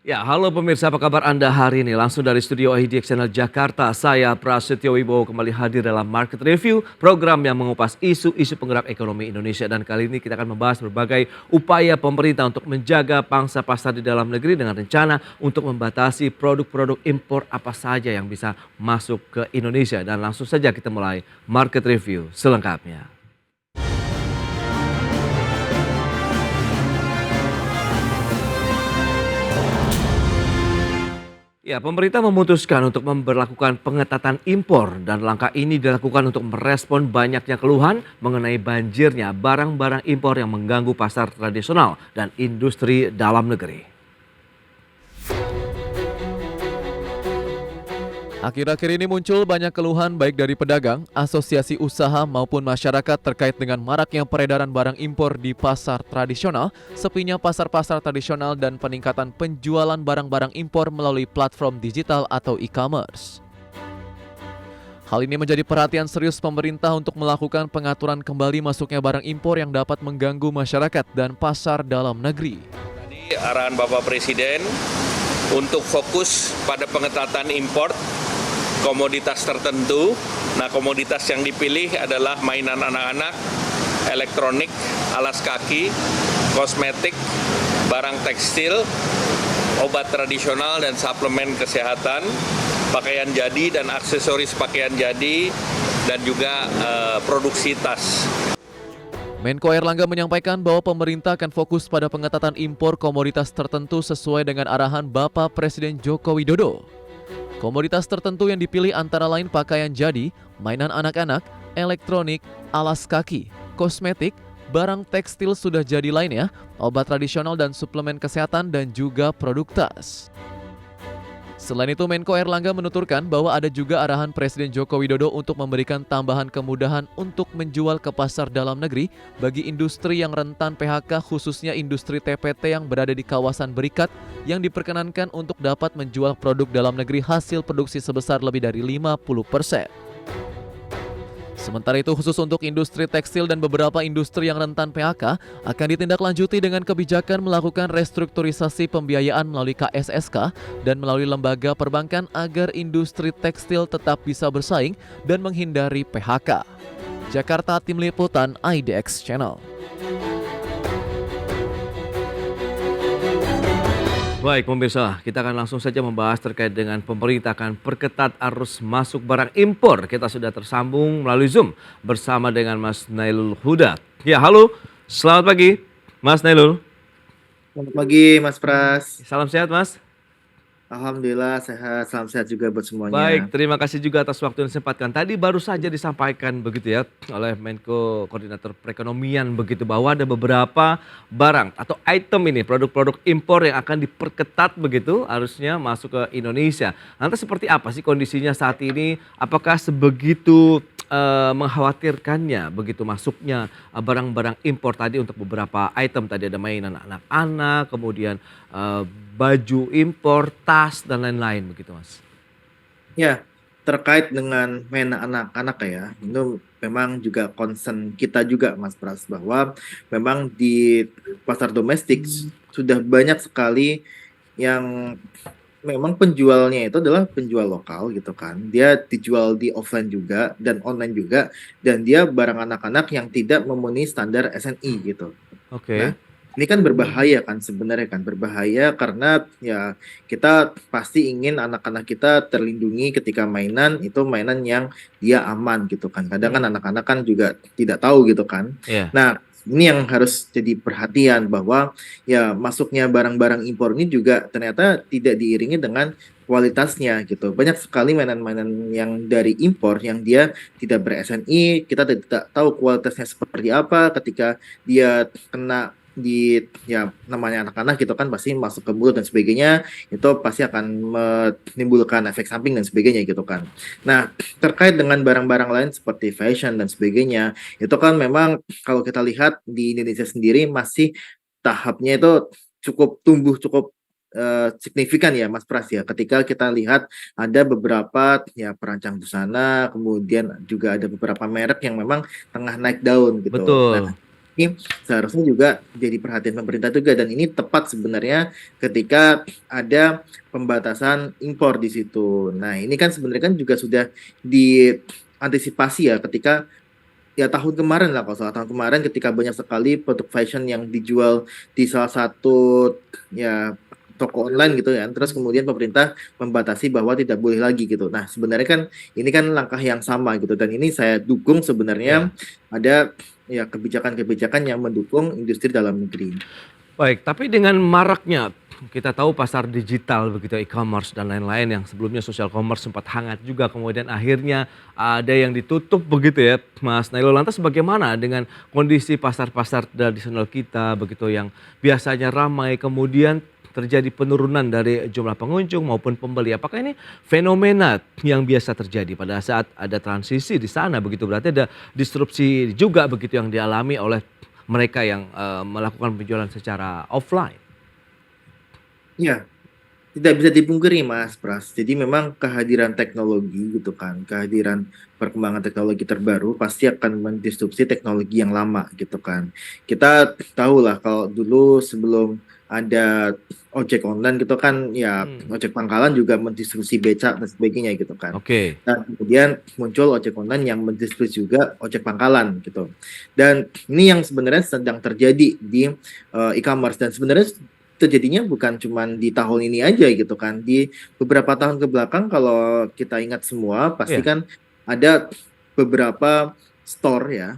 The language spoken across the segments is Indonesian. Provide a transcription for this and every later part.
Ya, halo pemirsa, apa kabar Anda hari ini? Langsung dari studio IDX Channel Jakarta, saya Prasetyo Wibowo kembali hadir dalam Market Review, program yang mengupas isu-isu penggerak ekonomi Indonesia. Dan kali ini kita akan membahas berbagai upaya pemerintah untuk menjaga pangsa pasar di dalam negeri dengan rencana untuk membatasi produk-produk impor apa saja yang bisa masuk ke Indonesia. Dan langsung saja kita mulai Market Review selengkapnya. Ya, pemerintah memutuskan untuk memberlakukan pengetatan impor dan langkah ini dilakukan untuk merespon banyaknya keluhan mengenai banjirnya barang-barang impor yang mengganggu pasar tradisional dan industri dalam negeri. Akhir-akhir ini muncul banyak keluhan baik dari pedagang, asosiasi usaha maupun masyarakat terkait dengan maraknya peredaran barang impor di pasar tradisional, sepinya pasar-pasar tradisional dan peningkatan penjualan barang-barang impor melalui platform digital atau e-commerce. Hal ini menjadi perhatian serius pemerintah untuk melakukan pengaturan kembali masuknya barang impor yang dapat mengganggu masyarakat dan pasar dalam negeri. Tadi arahan Bapak Presiden untuk fokus pada pengetatan impor komoditas tertentu. Nah, komoditas yang dipilih adalah mainan anak-anak, elektronik, alas kaki, kosmetik, barang tekstil, obat tradisional dan suplemen kesehatan, pakaian jadi dan aksesoris pakaian jadi, dan juga produksi tas. Menko Airlangga menyampaikan bahwa pemerintah akan fokus pada pengetatan impor komoditas tertentu sesuai dengan arahan Bapak Presiden Joko Widodo. Komoditas tertentu yang dipilih antara lain pakaian jadi, mainan anak-anak, elektronik, alas kaki, kosmetik, barang tekstil sudah jadi lainnya, obat tradisional dan suplemen kesehatan dan juga produk tas. Selain itu, Menko Airlangga menuturkan bahwa ada juga arahan Presiden Joko Widodo untuk memberikan tambahan kemudahan untuk menjual ke pasar dalam negeri bagi industri yang rentan PHK, khususnya industri TPT yang berada di kawasan berikat yang diperkenankan untuk dapat menjual produk dalam negeri hasil produksi sebesar lebih dari 50%. Sementara itu, khusus untuk industri tekstil dan beberapa industri yang rentan PHK akan ditindaklanjuti dengan kebijakan melakukan restrukturisasi pembiayaan melalui KSSK dan melalui lembaga perbankan agar industri tekstil tetap bisa bersaing dan menghindari PHK. Jakarta, Tim Liputan IDX Channel. Baik pemirsa, kita akan langsung saja membahas terkait dengan pemerintah akan perketat arus masuk barang impor. Kita sudah tersambung melalui Zoom bersama dengan Mas Nailul Huda. Ya, halo, selamat pagi Mas Nailul. Selamat pagi Mas Pras. Salam sehat Mas. Alhamdulillah sehat, salam sehat juga buat Baik, semuanya. terima kasih juga atas waktu yang disempatkan. Tadi baru saja disampaikan begitu ya oleh Menko Koordinator Perekonomian begitu bahwa ada beberapa barang atau item ini produk-produk impor yang akan diperketat begitu harusnya masuk ke Indonesia. Lantas seperti apa sih kondisinya saat ini? Apakah sebegitu mengkhawatirkannya begitu masuknya barang-barang impor tadi untuk beberapa item tadi ada mainan anak-anak, kemudian baju impor, tas dan lain-lain begitu Mas. Ya, terkait dengan mainan anak-anak ya, itu memang juga concern kita juga Mas Pras bahwa memang di pasar domestik sudah banyak sekali yang memang penjualnya itu adalah penjual lokal gitu kan. Dia dijual di offline juga dan online juga dan dia barang anak-anak yang tidak memenuhi standar SNI gitu. Nah, Oke. ini kan berbahaya kan sebenarnya kan berbahaya karena ya kita pasti ingin anak-anak kita terlindungi ketika mainan itu mainan yang dia aman gitu kan. Kadang kan anak-anak kan juga tidak tahu gitu kan. Iya. Nah, ini yang harus jadi perhatian bahwa ya masuknya barang-barang impor ini juga ternyata tidak diiringi dengan kualitasnya gitu. Banyak sekali mainan-mainan yang dari impor yang dia tidak ber-SNI, kita tidak tahu kualitasnya seperti apa ketika dia kena di ya namanya anak-anak gitu kan pasti masuk ke mulut dan sebagainya itu pasti akan menimbulkan efek samping dan sebagainya gitu kan. Nah, terkait dengan barang-barang lain seperti fashion dan sebagainya itu kan memang kalau kita lihat di Indonesia sendiri masih tahapnya itu cukup tumbuh cukup signifikan ya Mas Pras ya ketika kita lihat ada beberapa ya perancang busana kemudian juga ada beberapa merek yang memang tengah naik daun gitu. Nah, Betul. Ini seharusnya juga jadi perhatian pemerintah juga, dan ini tepat sebenarnya ketika ada pembatasan impor di situ. Nah, ini kan sebenarnya kan juga sudah diantisipasi ya ketika ya tahun kemarin lah, kalau salah tahun kemarin ketika banyak sekali produk fashion yang dijual di salah satu ya toko online gitu ya, terus kemudian pemerintah membatasi bahwa tidak boleh lagi gitu. Nah, sebenarnya kan ini kan langkah yang sama gitu, dan ini saya dukung sebenarnya Ya. ada ya kebijakan-kebijakan yang mendukung industri dalam negeri. Baik, tapi dengan maraknya kita tahu pasar digital begitu, e-commerce dan lain-lain yang sebelumnya social commerce sempat hangat juga, kemudian akhirnya ada yang ditutup begitu ya, Mas Nailo. Lantas bagaimana dengan kondisi pasar-pasar tradisional kita begitu yang biasanya ramai, kemudian terjadi penurunan dari jumlah pengunjung maupun pembeli. Apakah ini fenomena yang biasa terjadi pada saat ada transisi di sana begitu? Berarti ada disrupsi juga begitu yang dialami oleh mereka yang melakukan penjualan secara offline. Ya, tidak bisa dipungkiri Mas Pras. Jadi memang kehadiran teknologi gitu kan, kehadiran perkembangan teknologi terbaru pasti akan mendisrupsi teknologi yang lama gitu kan. Kita tahu lah kalau dulu sebelum ada ojek online gitu kan, ya Hmm. ojek pangkalan juga mendisrupsi becak dan sebagainya gitu kan. Oke. Dan kemudian muncul ojek online yang mendisrupsi juga ojek pangkalan gitu. Dan ini yang sebenarnya sedang terjadi di e-commerce, dan sebenarnya terjadinya bukan cuma di tahun ini aja gitu kan. Di beberapa tahun ke belakang kalau kita ingat semua pasti Iya. kan ada beberapa store ya,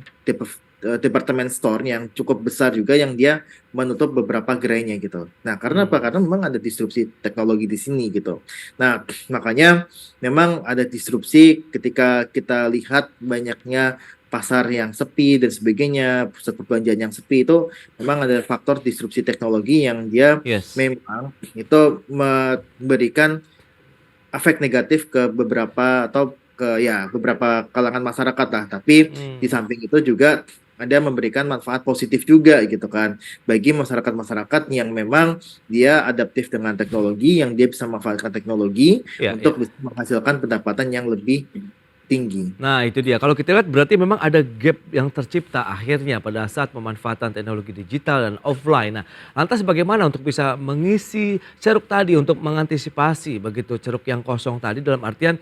departemen store yang cukup besar juga yang dia menutup beberapa gerainya gitu. Nah, karena apa? Hmm. Karena memang ada disrupsi teknologi di sini gitu. Nah, makanya memang ada disrupsi ketika kita lihat banyaknya pasar yang sepi dan sebagainya, pusat perbelanjaan yang sepi, itu memang ada faktor disrupsi teknologi yang dia Yes. memang itu memberikan efek negatif ke beberapa atau ke ya beberapa kalangan masyarakat lah. Tapi di Hmm. samping itu juga ada memberikan manfaat positif juga gitu kan bagi masyarakat-masyarakat yang memang dia adaptif dengan teknologi, yang dia bisa memanfaatkan teknologi Iya, iya. untuk bisa menghasilkan pendapatan yang lebih tinggi. Nah itu dia, kalau kita lihat berarti memang ada gap yang tercipta akhirnya pada saat pemanfaatan teknologi digital dan offline. Nah lantas bagaimana untuk bisa mengisi ceruk tadi untuk mengantisipasi begitu ceruk yang kosong tadi dalam artian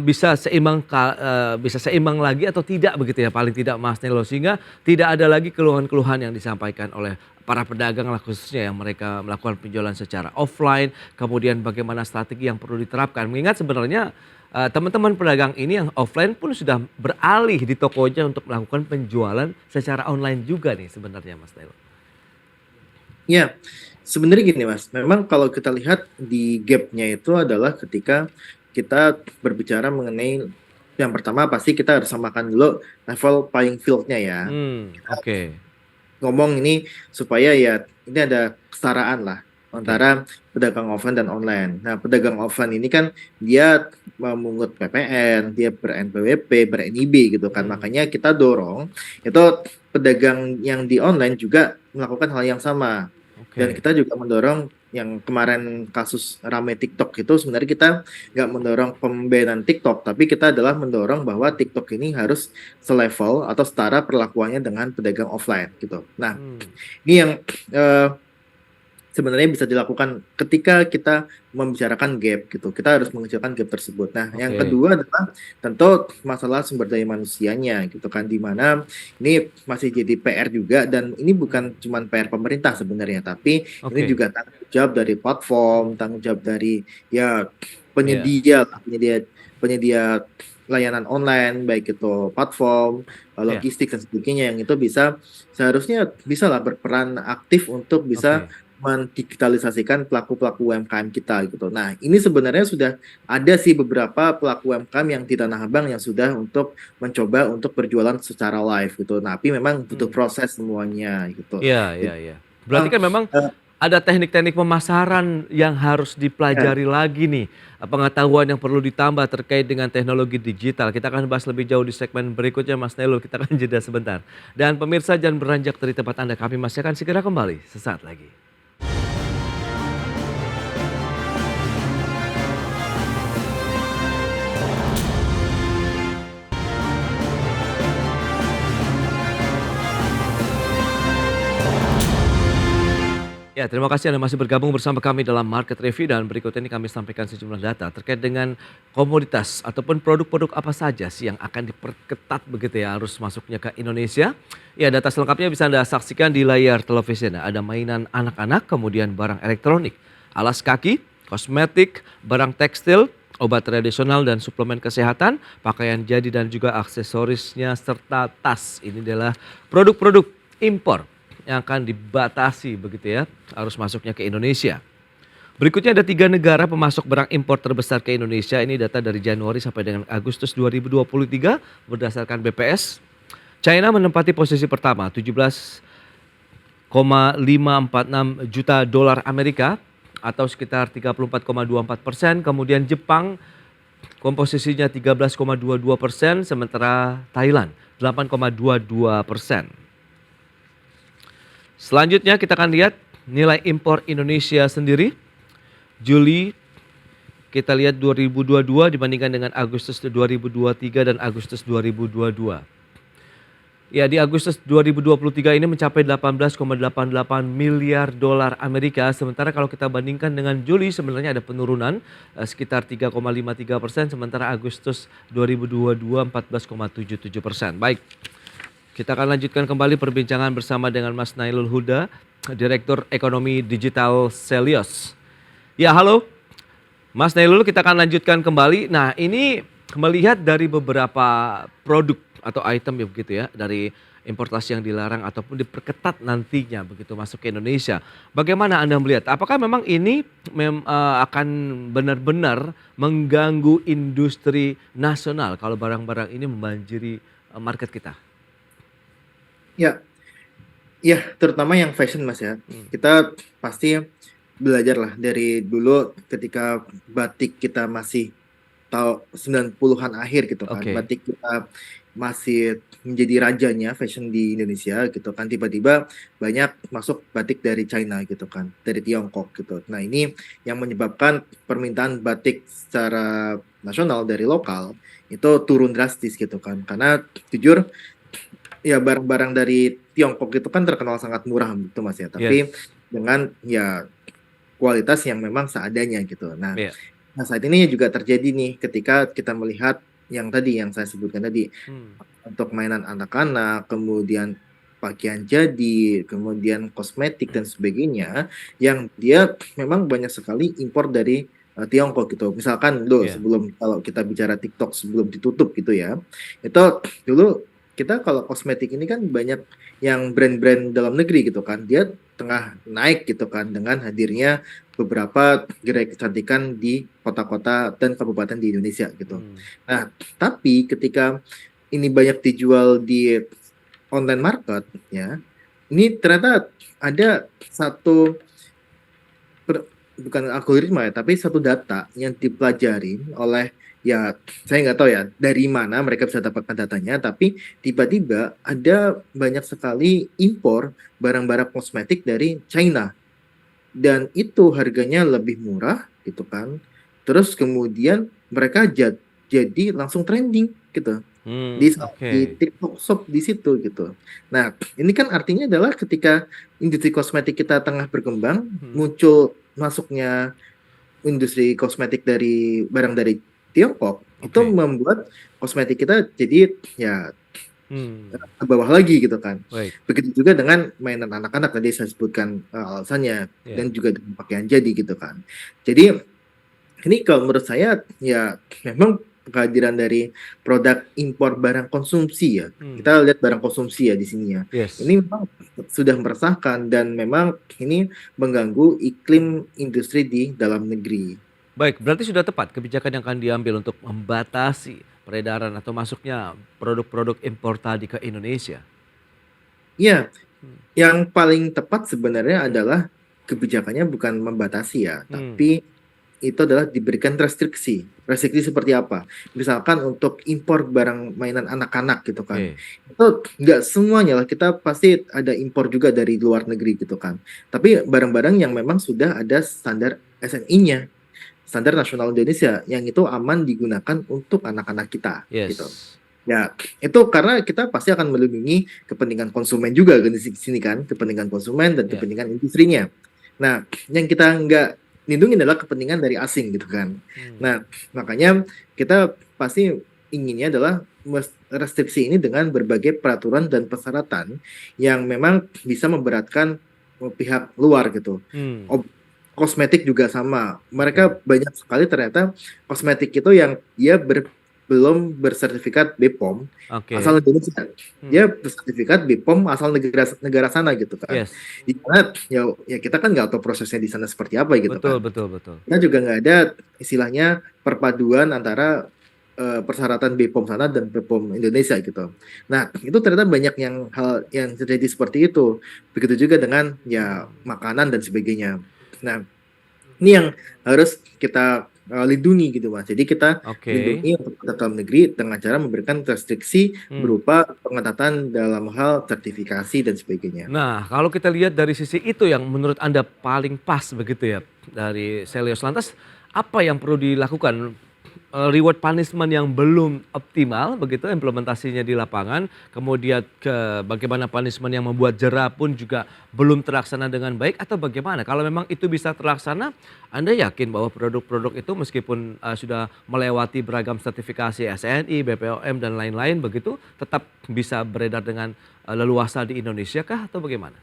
bisa seimbang bisa seimbang lagi atau tidak begitu ya paling tidak Mas Nelo, sehingga tidak ada lagi keluhan-keluhan yang disampaikan oleh para pedagang lah khususnya yang mereka melakukan penjualan secara offline, kemudian bagaimana strategi yang perlu diterapkan mengingat sebenarnya teman-teman pedagang ini yang offline pun sudah beralih di tokonya untuk melakukan penjualan secara online juga nih sebenarnya Mas Nailo. Ya, sebenarnya gini Mas, memang kalau kita lihat di gapnya itu adalah ketika kita berbicara mengenai yang pertama pasti kita harus samakan dulu level playing field-nya ya. Oke, Ngomong ini supaya ya ini ada kesetaraan lah oke. antara pedagang offline dan online. Nah, pedagang offline ini kan dia memungut PPN, dia ber-NPWP, ber-NIB gitu kan. Mmm, Makanya kita dorong itu pedagang yang di online juga melakukan hal yang sama. Dan oke. kita juga mendorong yang kemarin kasus rame TikTok itu, sebenarnya kita nggak mendorong pembenahan TikTok, tapi kita adalah mendorong bahwa TikTok ini harus selevel atau setara perlakuannya dengan pedagang offline gitu. Nah, Mmm, ini yang eh, sebenarnya bisa dilakukan ketika kita membicarakan gap gitu. Kita harus mengecilkan gap tersebut. Nah, yang oke. kedua adalah tentu masalah sumber daya manusianya gitu kan, di mana ini masih jadi PR juga, dan ini bukan Mmm, cuma PR pemerintah sebenarnya, tapi ini oke. juga tanggung jawab dari platform, tanggung jawab dari ya Iya, penyedia lah, penyedia layanan online baik itu platform, iya, logistik dan sebagainya, yang itu bisa seharusnya bisa lah berperan aktif untuk bisa oke. mendigitalisasikan pelaku-pelaku UMKM kita gitu. Nah, ini sebenarnya sudah ada sih beberapa pelaku UMKM yang di Tanah Abang yang sudah untuk mencoba untuk berjualan secara live gitu. Nah, tapi memang butuh Mmm, proses semuanya gitu. iya, iya, Jadi iya. Berarti memang kan memang eh, ada teknik-teknik pemasaran yang harus ya, dipelajari lagi nih, pengetahuan yang perlu ditambah terkait dengan teknologi digital. Kita akan bahas lebih jauh di segmen berikutnya Mas Nelo, kita akan jeda sebentar. Dan pemirsa jangan beranjak dari tempat Anda, kami masih akan segera kembali sesaat lagi. Ya, terima kasih Anda masih bergabung bersama kami dalam Market Review dan berikut ini kami sampaikan sejumlah data terkait dengan komoditas ataupun produk-produk apa saja sih yang akan diperketat begitu ya arus masuknya ke Indonesia. Ya, data selengkapnya bisa Anda saksikan di layar televisi Anda. Ada mainan anak-anak, kemudian barang elektronik, alas kaki, kosmetik, barang tekstil, obat tradisional dan suplemen kesehatan, pakaian jadi dan juga aksesorisnya serta tas. Ini adalah produk-produk impor yang akan dibatasi begitu ya arus masuknya ke Indonesia. Berikutnya ada 3 negara pemasok barang impor terbesar ke Indonesia. Ini data dari Januari sampai dengan Agustus 2023 berdasarkan BPS. China menempati posisi pertama 17,546 juta dolar Amerika atau sekitar 34,24%. Kemudian Jepang komposisinya 13,22%, sementara Thailand 8,22%. Selanjutnya kita akan lihat nilai impor Indonesia sendiri. Juli kita lihat 2022 dibandingkan dengan Agustus 2023 dan Agustus 2022. Ya, di Agustus 2023 ini mencapai 18,88 miliar dolar Amerika. Sementara kalau kita bandingkan dengan Juli sebenarnya ada penurunan sekitar 3,53%. Sementara Agustus 2022 14,77%. Baik. Kita akan lanjutkan kembali perbincangan bersama dengan Mas Nailul Huda, Direktur Ekonomi Digital Selios. Ya, halo. Mas Nailul, kita akan lanjutkan kembali. Nah, ini melihat dari beberapa produk atau item ya begitu ya, dari importasi yang dilarang ataupun diperketat nantinya begitu masuk ke Indonesia. Bagaimana Anda melihat? Apakah memang ini akan benar-benar mengganggu industri nasional kalau barang-barang ini membanjiri market kita? Ya, ya, terutama yang fashion Mas ya. Kita pasti belajar lah dari dulu ketika batik kita masih tahun 90-an akhir gitu kan. Oke. Batik kita masih menjadi rajanya fashion di Indonesia gitu kan. Tiba-tiba banyak masuk batik dari China gitu kan, dari Tiongkok gitu. Nah, ini yang menyebabkan permintaan batik secara nasional dari lokal itu turun drastis gitu kan. Karena jujur ya barang-barang dari Tiongkok itu kan terkenal sangat murah gitu Mas ya. Tapi Yes. dengan ya kualitas yang memang seadanya gitu. Nah, Iya. nah saat ini juga terjadi nih ketika kita melihat yang tadi yang saya sebutkan tadi untuk mainan anak-anak, kemudian pakaian jadi, kemudian kosmetik dan sebagainya yang dia memang banyak sekali impor dari Tiongkok gitu. Misalkan dulu Iya. sebelum kalau kita bicara TikTok sebelum ditutup gitu ya. Itu dulu kita kalau kosmetik ini kan banyak yang brand-brand dalam negeri gitu kan. Dia tengah naik gitu kan dengan hadirnya beberapa gerai kecantikan di kota-kota dan kabupaten di Indonesia gitu. Nah, tapi ketika ini banyak dijual di online market ya, ini ternyata ada satu bukan algoritma ya, tapi satu data yang dipelajarin oleh ya saya nggak tahu ya dari mana mereka bisa dapatkan datanya, tapi tiba-tiba ada banyak sekali impor barang-barang kosmetik dari China dan itu harganya lebih murah gitu kan. Terus kemudian mereka jadi langsung trending gitu di Oke. TikTok Shop di situ gitu. Nah, ini kan artinya adalah ketika industri kosmetik kita tengah berkembang, muncul masuknya industri kosmetik dari barang dari Tiongkok, itu Oke. membuat kosmetik kita jadi ya ke bawah lagi gitu kan. Baik. Begitu juga dengan mainan anak-anak tadi saya sebutkan alasannya Iya. dan juga dengan pakaian jadi gitu kan. Jadi ini kalau menurut saya ya memang kehadiran dari produk impor barang konsumsi ya. Kita lihat barang konsumsi ya di sini ya. Yes. Ini memang sudah meresahkan dan memang ini mengganggu iklim industri di dalam negeri. Baik, berarti sudah tepat kebijakan yang akan diambil untuk membatasi peredaran atau masuknya produk-produk impor tadi ke Indonesia. Ya, yang paling tepat sebenarnya adalah kebijakannya bukan membatasi ya, tapi itu adalah diberikan restriksi. Restriksi seperti apa? Misalkan untuk impor barang mainan anak-anak gitu kan. Oke. Itu nggak semuanya lah, kita pasti ada impor juga dari luar negeri gitu kan. Tapi barang-barang yang memang sudah ada standar SNI-nya, standar nasional Indonesia, yang itu aman digunakan untuk anak-anak kita Yes. gitu. Ya, itu karena kita pasti akan melindungi kepentingan konsumen juga kan di sini kan, kepentingan konsumen dan Ya. kepentingan industrinya. Nah, yang kita nggak lindungi adalah kepentingan dari asing gitu kan. Nah, makanya kita pasti inginnya adalah restriksi ini dengan berbagai peraturan dan persyaratan yang memang bisa memberatkan pihak luar gitu. Hmm, Kosmetik juga sama. oke, Mereka banyak sekali ternyata kosmetik itu yang dia belum bersertifikat BPOM asal oke, Indonesia. hmm, Dia bersertifikat BPOM asal negara negara sana gitu kan. yes, Di mana ya kita kan nggak tahu prosesnya di sana seperti apa gitu betul, kan. betul, betul. Kita juga nggak ada istilahnya perpaduan antara persyaratan BPOM sana dan BPOM Indonesia gitu. Nah, itu ternyata banyak yang hal yang terjadi seperti itu. Begitu juga dengan ya Hmm, makanan dan sebagainya. Nah, ini yang harus kita lindungi gitu Mas. Jadi kita oke. lindungi untuk produk dalam negeri dengan cara memberikan restriksi Hmm. berupa pengetatan dalam hal sertifikasi dan sebagainya. Nah, kalau kita lihat dari sisi itu yang menurut Anda paling pas begitu ya dari Selios. Lantas apa yang perlu dilakukan? Reward punishment yang belum optimal begitu implementasinya di lapangan, kemudian bagaimana punishment yang membuat jera pun juga belum terlaksana dengan baik atau bagaimana? Kalau memang itu bisa terlaksana, Anda yakin bahwa produk-produk itu meskipun sudah melewati beragam sertifikasi SNI, BPOM dan lain-lain begitu, tetap bisa beredar dengan leluasa di Indonesia kah atau bagaimana?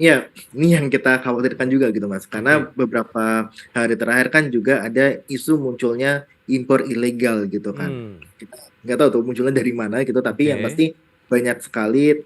Ya, ini yang kita khawatirkan juga gitu Mas. Karena Oke. beberapa hari terakhir kan juga ada isu munculnya impor ilegal gitu kan. Hmm, Kita nggak tahu tuh munculnya dari mana gitu, tapi yang oke. pasti banyak sekali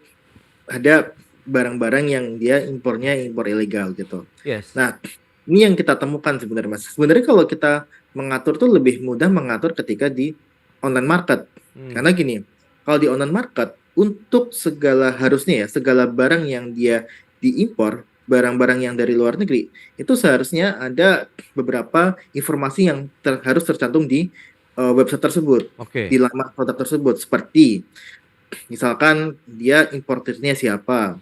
ada barang-barang yang dia impornya impor ilegal gitu. Yes. Nah, ini yang kita temukan sebenarnya Mas. Sebenarnya kalau kita mengatur tuh lebih mudah mengatur ketika di online market. Hmm, Karena gini, kalau di online market untuk segala harusnya ya segala barang yang dia diimpor, barang-barang yang dari luar negeri, itu seharusnya ada beberapa informasi yang harus tercantum di website tersebut, di oke. laman produk tersebut seperti misalkan dia importirnya siapa,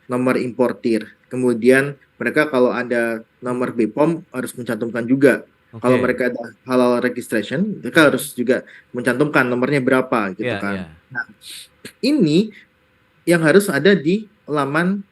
nomor importir. Kemudian mereka kalau ada nomor Hmm, BPOM harus mencantumkan juga. Kalau oke. mereka ada halal registration, mereka Hmm, harus juga mencantumkan nomornya berapa gitu ya, kan. ya. Nah, ini yang harus ada di laman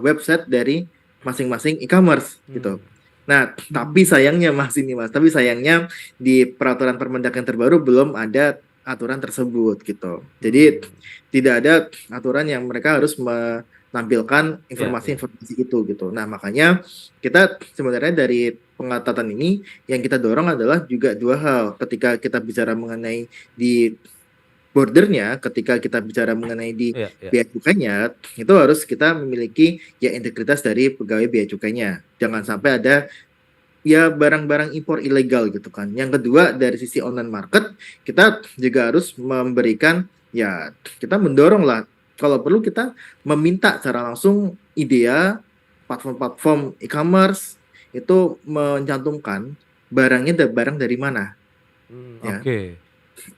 website dari masing-masing e-commerce gitu. Hmm. Nah, tapi sayangnya Mas ini Mas, tapi sayangnya di peraturan Permendak yang terbaru belum ada aturan tersebut gitu. Jadi Hmm, tidak ada aturan yang mereka harus menampilkan ya, ya. informasi-informasi itu gitu. Nah, makanya kita sebenarnya dari pengetatan ini yang kita dorong adalah juga dua hal. Ketika kita bicara mengenai di bordernya, ketika kita bicara mengenai di Iya, iya. bea cukainya, itu harus kita memiliki ya integritas dari pegawai bea cukainya. Jangan sampai ada ya barang-barang impor ilegal gitu kan. Yang kedua dari sisi online market, kita juga harus memberikan ya kita mendorong lah kalau perlu kita meminta secara langsung IDEA, platform-platform e-commerce itu mencantumkan barangnya barang dari mana ya. Oke.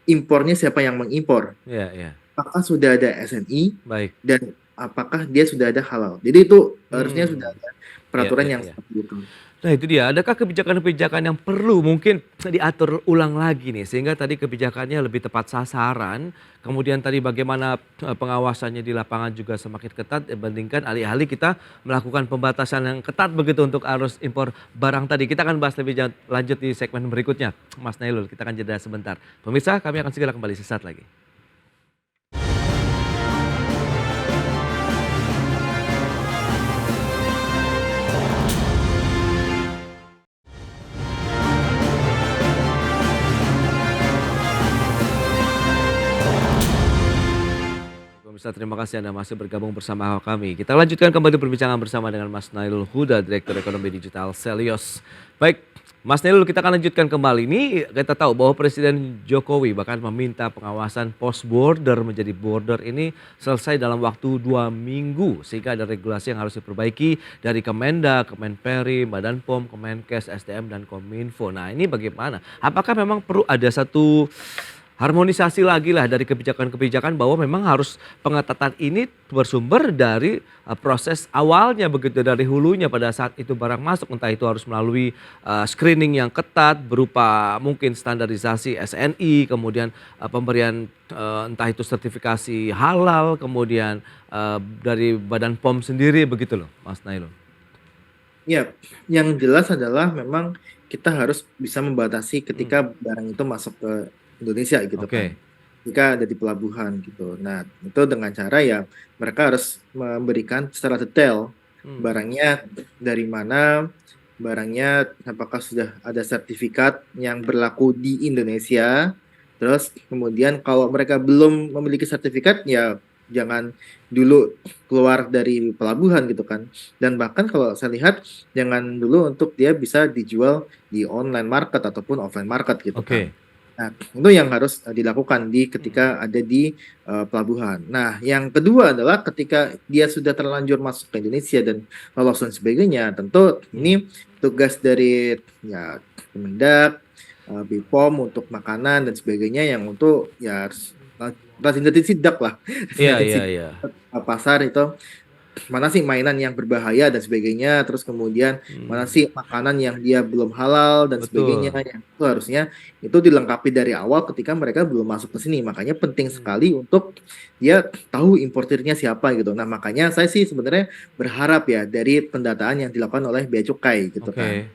Impornya siapa yang mengimpor? Iya, iya. Apakah sudah ada SNI Baik. dan apakah dia sudah ada halal. Jadi itu harusnya sudah Hmm. ada Iya, peraturan iya, yang iya. seperti itu. Nah itu dia, adakah kebijakan-kebijakan yang perlu mungkin diatur ulang lagi nih sehingga tadi kebijakannya lebih tepat sasaran, kemudian tadi bagaimana pengawasannya di lapangan juga semakin ketat dibandingkan alih-alih kita melakukan pembatasan yang ketat begitu untuk arus impor barang tadi. Kita akan bahas lebih lanjut di segmen berikutnya, Mas Nailul. Kita akan jeda sebentar. Pemirsa, kami akan segera kembali sesaat lagi. Pemirsa, terima kasih Anda masih bergabung bersama kami. Kita lanjutkan kembali perbincangan bersama dengan Mas Nailul Huda, Direktur Ekonomi Digital Selios. Baik, Mas Nailul, kita akan lanjutkan kembali. Ini kita tahu bahwa Presiden Jokowi bahkan meminta pengawasan post border menjadi border ini selesai dalam waktu 2 minggu. Sehingga ada regulasi yang harus diperbaiki dari Kemendak, Kemenperi, Badan POM, Kemenkes, SDM, dan Kominfo. Nah ini bagaimana? Apakah memang perlu ada satu harmonisasi lagi lah dari kebijakan-kebijakan bahwa memang harus pengetatan ini bersumber dari proses awalnya begitu dari hulunya pada saat itu barang masuk entah itu harus melalui screening yang ketat berupa mungkin standarisasi SNI kemudian pemberian entah itu sertifikasi halal kemudian dari Badan POM sendiri begitu loh Mas Nailul. Ya, yang jelas adalah memang kita harus bisa membatasi Hmm, ketika barang itu masuk ke Indonesia gitu kan. oke. Jika ada di pelabuhan gitu. Nah, itu dengan cara ya mereka harus memberikan secara detail Hmm, barangnya dari mana, barangnya apakah sudah ada sertifikat yang berlaku di Indonesia. Terus kemudian kalau mereka belum memiliki sertifikat ya jangan dulu keluar dari pelabuhan gitu kan. Dan bahkan kalau saya lihat jangan dulu untuk dia bisa dijual di online market ataupun offline market gitu kan. oke. Nah, itu yang harus dilakukan di Hmm, ketika ada di pelabuhan. Nah, yang kedua adalah ketika dia sudah terlanjur masuk ke Indonesia dan lolos dan sebagainya, tentu hmm. ini tugas dari ya Kemendak, BPOM untuk makanan dan sebagainya yang untuk ya rajin sidak lah, Iya, rajin iya, sidak iya. pasar itu mana sih mainan yang berbahaya dan sebagainya, terus kemudian mana Hmm, sih makanan yang dia belum halal dan sebagainya, betul. yang itu harusnya itu dilengkapi dari awal ketika mereka belum masuk ke sini. Makanya penting Hmm, sekali untuk dia tahu importirnya siapa gitu. Nah, makanya saya sih sebenarnya berharap ya dari pendataan yang dilakukan oleh Bea Cukai gitu kan, oke.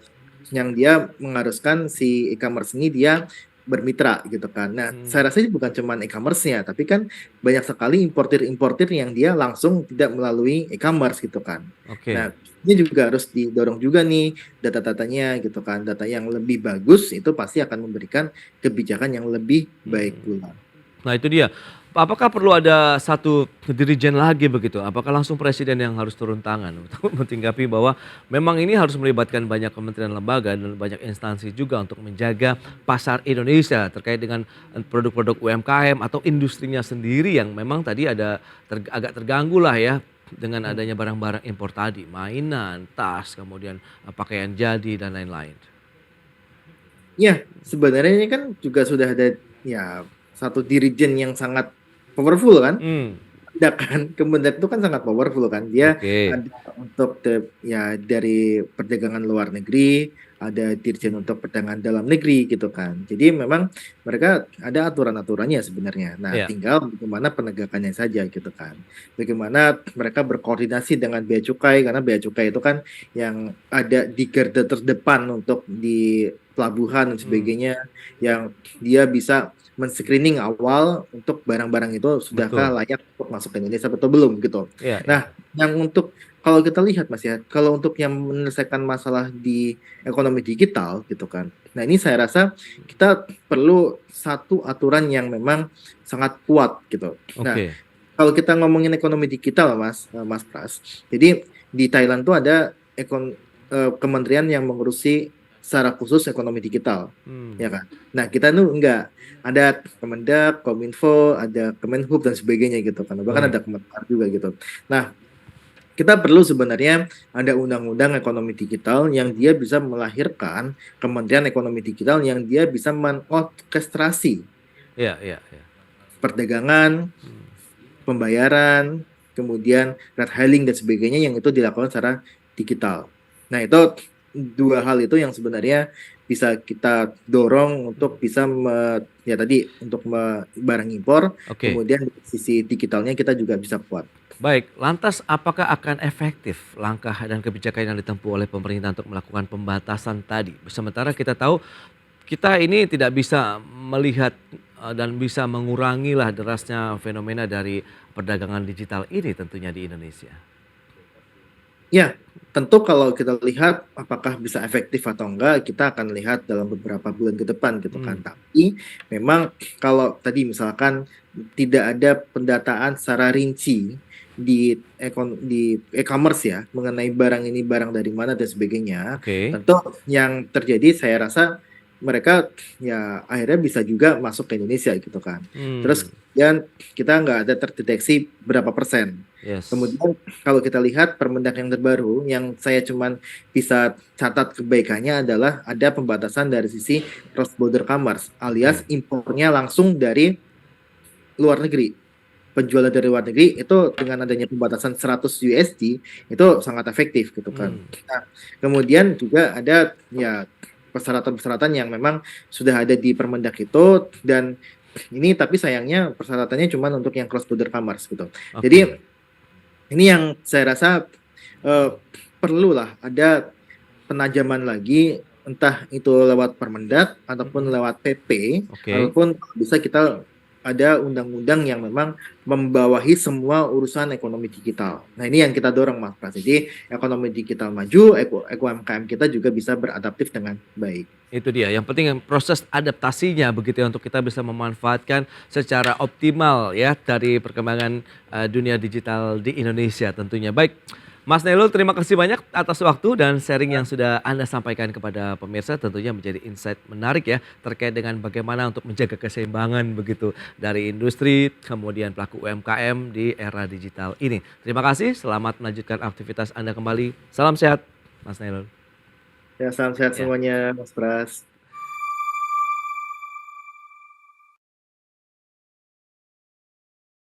yang dia mengharuskan si e-commerce ini dia bermitra gitu kan. Nah, Hmm, saya rasa ini bukan cuma e-commerce-nya, tapi kan banyak sekali importir-importir yang dia langsung tidak melalui e-commerce gitu kan. oke. Nah, ini juga harus didorong juga nih data-datanya gitu kan. Data yang lebih bagus itu pasti akan memberikan kebijakan yang lebih baik Hmm. pula. Nah itu dia. Apakah perlu ada satu dirijen lagi begitu? Apakah langsung presiden yang harus turun tangan untuk mentingkapi bahwa memang ini harus melibatkan banyak kementerian lembaga dan banyak instansi juga untuk menjaga pasar Indonesia terkait dengan produk-produk UMKM atau industrinya sendiri yang memang tadi ada agak terganggu lah ya dengan Hmm. adanya barang-barang impor tadi, mainan, tas, kemudian pakaian jadi dan lain-lain. Ya, sebenarnya ini kan juga sudah ada ya satu dirijen yang sangat powerful kan. Hmm, Tindakan Kemendak itu kan sangat powerful kan. Dia oke. ada untuk ya dari perdagangan luar negeri, ada dirjen untuk perdagangan dalam negeri gitu kan. Jadi memang mereka ada aturan-aturannya sebenarnya. Nah, Ya, tinggal bagaimana penegakannya saja gitu kan. Bagaimana mereka berkoordinasi dengan Bea Cukai karena Bea Cukai itu kan yang ada di garda terdepan untuk di pelabuhan dan hmm, sebagainya yang dia bisa men-screening awal untuk barang-barang itu sudahkah betul. layak untuk masuk ke Indonesia atau belum gitu. Iya, iya. Nah, yang untuk kalau kita lihat Mas ya, kalau untuk yang menyelesaikan masalah di ekonomi digital gitu kan. Nah, ini saya rasa kita perlu satu aturan yang memang sangat kuat gitu. Nah, Oke. kalau kita ngomongin ekonomi digital Mas, Mas Pras. Jadi di Thailand tuh ada kementerian yang mengurusi secara khusus ekonomi digital, Hmm, ya kan? Nah, kita tuh enggak. Ada Kemendak, Kominfo, ada Kemenhub dan sebagainya gitu kan. Bahkan baik. ada Kemenpar juga gitu. Nah, kita perlu sebenarnya ada undang-undang ekonomi digital yang dia bisa melahirkan Kementerian Ekonomi Digital yang dia bisa mengorkestrasi Iya, iya, iya. perdagangan, Hmm, pembayaran, kemudian red hailing dan sebagainya yang itu dilakukan secara digital. Nah, itu dua hal itu yang sebenarnya bisa kita dorong untuk bisa ya tadi untuk barang impor, oke. kemudian di sisi digitalnya kita juga bisa kuat. Baik, lantas apakah akan efektif langkah dan kebijakan yang ditempuh oleh pemerintah untuk melakukan pembatasan tadi? Sementara kita tahu kita ini tidak bisa melihat dan bisa mengurangi lah derasnya fenomena dari perdagangan digital ini tentunya di Indonesia. Ya, tentu kalau kita lihat apakah bisa efektif atau enggak, kita akan lihat dalam beberapa bulan ke depan gitu kan. Hmm, Tapi memang kalau tadi misalkan tidak ada pendataan secara rinci di e-commerce ya mengenai barang ini barang dari mana dan sebagainya, oke. tentu yang terjadi saya rasa mereka ya akhirnya bisa juga masuk ke Indonesia gitu kan. Terus Hmm, kemudian kita nggak ada terdeteksi berapa persen. yes. Kemudian kalau kita lihat Permendak yang terbaru, yang saya cuman bisa catat kebaikannya adalah ada pembatasan dari sisi cross border commerce, alias Oke. impornya langsung dari luar negeri. Penjualan dari luar negeri itu dengan adanya pembatasan 100 USD itu sangat efektif gitu kan. Hmm, Nah, kemudian juga ada ya persyaratan-persyaratan yang memang sudah ada di Permendak itu dan ini tapi sayangnya persyaratannya cuma untuk yang cross border commerce gitu. Jadi oke. ini yang saya rasa eh, perlulah ada penajaman lagi, entah itu lewat Permendak ataupun lewat PP, Oke. ataupun bisa kita ada undang-undang yang memang membawahi semua urusan ekonomi digital. Nah, ini yang kita dorong, Mas Pras. Jadi ekonomi digital maju, UMKM kita juga bisa beradaptif dengan baik. Itu dia, yang penting yang proses adaptasinya begitu ya untuk kita bisa memanfaatkan secara optimal ya dari perkembangan dunia digital di Indonesia tentunya. Baik, Mas Nailul terima kasih banyak atas waktu dan sharing yang sudah Anda sampaikan kepada pemirsa tentunya menjadi insight menarik ya terkait dengan bagaimana untuk menjaga keseimbangan begitu dari industri kemudian pelaku UMKM di era digital ini. Terima kasih, selamat melanjutkan aktivitas Anda kembali. Salam sehat, Mas Nailul. Ya, salam sehat Ya. semuanya, Mas Pras.